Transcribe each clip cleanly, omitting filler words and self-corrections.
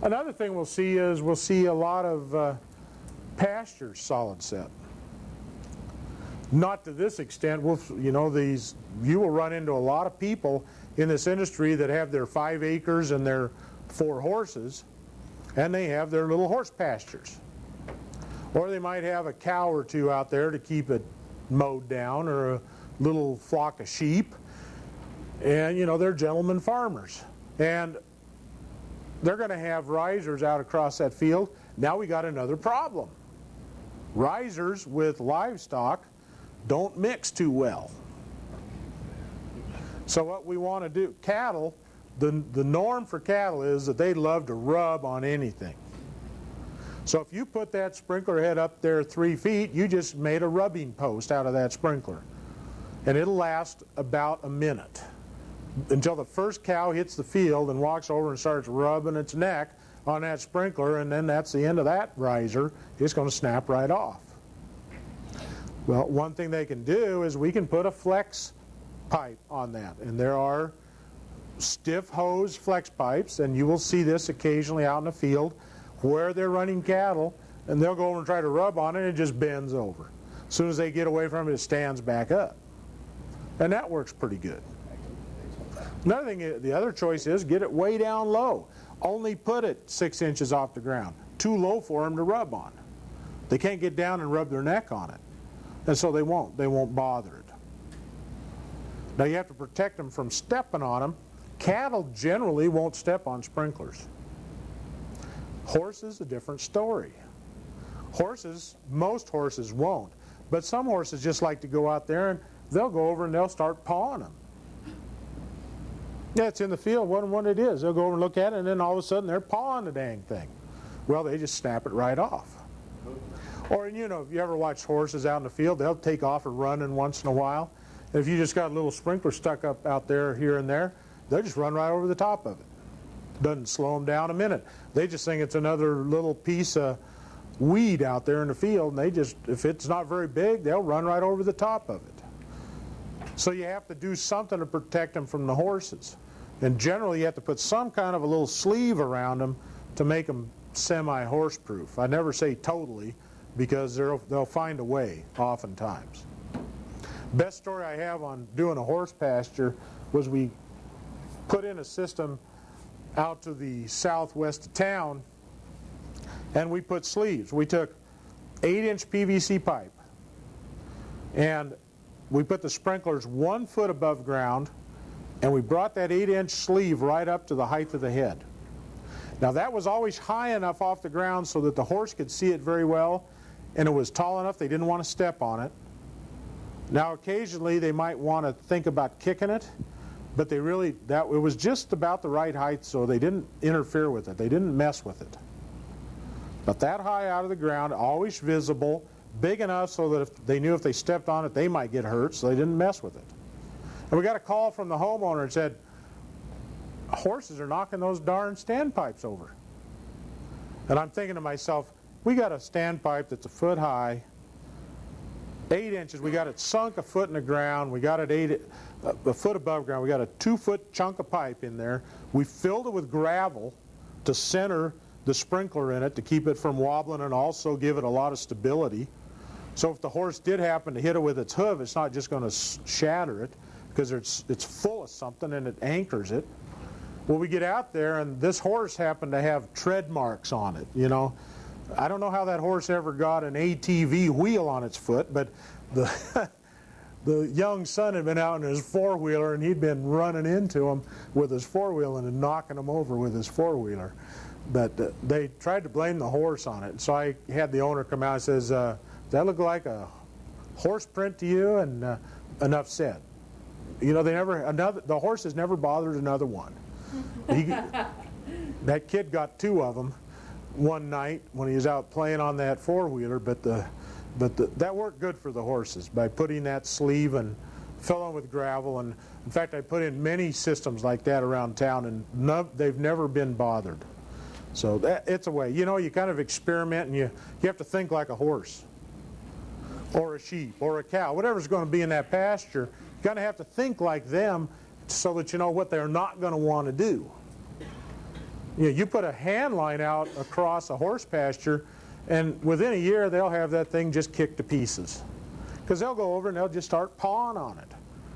Another thing we'll see is we'll see a lot of pastures solid set. Not to this extent. You will run into a lot of people in this industry that have their 5 acres and their 4 horses, and they have their little horse pastures. Or they might have a cow or 2 out there to keep it mowed down, or a little flock of sheep. And they're gentlemen farmers, and they're going to have risers out across that field. Now we got another problem. Risers with livestock don't mix too well. So what we want to do, cattle, the norm for cattle is that they love to rub on anything. So if you put that sprinkler head up there 3 feet, you just made a rubbing post out of that sprinkler. And it'll last about a minute until the first cow hits the field and walks over and starts rubbing its neck on that sprinkler, and then that's the end of that riser. It's going to snap right off. Well, one thing they can do is we can put a flex pipe on that, and there are stiff hose flex pipes, and you will see this occasionally out in the field where they're running cattle, and they'll go over and try to rub on it, and it just bends over. As soon as they get away from it, it stands back up, and that works pretty good. Another thing, the other choice is get it way down low. Only put it 6 inches off the ground. Too low for them to rub on. They can't get down and rub their neck on it. And so they won't bother it. Now you have to protect them from stepping on them. Cattle generally won't step on sprinklers. Horses, a different story. Most horses won't. But some horses just like to go out there and they'll go over and they'll start pawing them. Yeah, it's in the field, wondering what it is. They'll go over and look at it, and then all of a sudden they're pawing the dang thing. Well, they just snap it right off. Or, if you ever watch horses out in the field, they'll take off and running once in a while. And if you just got a little sprinkler stuck up out there, here and there, they'll just run right over the top of it. Doesn't slow them down a minute. They just think it's another little piece of weed out there in the field, and if it's not very big, they'll run right over the top of it. So you have to do something to protect them from the horses. And generally you have to put some kind of a little sleeve around them to make them semi-horse proof. I never say totally, because they'll find a way oftentimes. Best story I have on doing a horse pasture was we put in a system out to the southwest of town, and we put sleeves. We took 8-inch PVC pipe, and we put the sprinklers 1 foot above ground, and we brought that 8-inch sleeve right up to the height of the head. Now that was always high enough off the ground so that the horse could see it very well, and it was tall enough they didn't want to step on it. Now occasionally they might want to think about kicking it, but it was just about the right height, so they didn't interfere with it. They didn't mess with it. But that high out of the ground, always visible, big enough so that if they knew if they stepped on it they might get hurt, so they didn't mess with it. And we got a call from the homeowner and said, horses are knocking those darn standpipes over. And I'm thinking to myself, we got a standpipe that's 1 foot high, 8 inches, we got it sunk 1 foot in the ground, we got it 1 foot above ground, we got a 2-foot chunk of pipe in there, we filled it with gravel to center the sprinkler in it to keep it from wobbling and also give it a lot of stability. So if the horse did happen to hit it with its hoof, it's not just going to shatter it, because it's full of something and it anchors it. Well, we get out there and this horse happened to have tread marks on it, I don't know how that horse ever got an ATV wheel on its foot, but the young son had been out in his four-wheeler and he'd been running into him with his four-wheeler and knocking him over with his four-wheeler. But they tried to blame the horse on it. So I had the owner come out and says, does that look like a horse print to you? And enough said. The horse has never bothered another one. That kid got 2 of them one night when he was out playing on that four-wheeler, but that worked good for the horses by putting that sleeve and filling with gravel. And in fact, I put in many systems like that around town, and they've never been bothered. So it's a way. You kind of experiment, and you have to think like a horse or a sheep or a cow, whatever's going to be in that pasture. You kind of have to think like them so that you know what they're not going to want to do. You put a hand line out across a horse pasture, and within a year they'll have that thing just kicked to pieces. Because they'll go over and they'll just start pawing on it.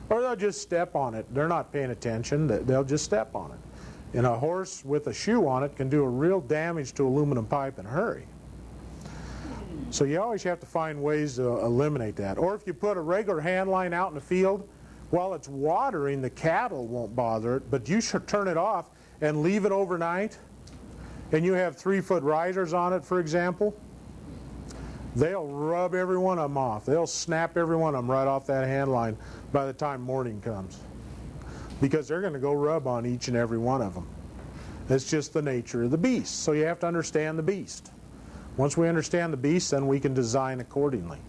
Or they'll just step on it. They're not paying attention. They'll just step on it. And a horse with a shoe on it can do a real damage to aluminum pipe in a hurry. So you always have to find ways to eliminate that. Or if you put a regular hand line out in the field, while it's watering, the cattle won't bother it, but you should turn it off and leave it overnight, and you have 3-foot risers on it, for example, they'll rub every one of them off. They'll snap every one of them right off that hand line by the time morning comes, because they're going to go rub on each and every one of them. It's just the nature of the beast. So you have to understand the beast. Once we understand the beast, then we can design accordingly.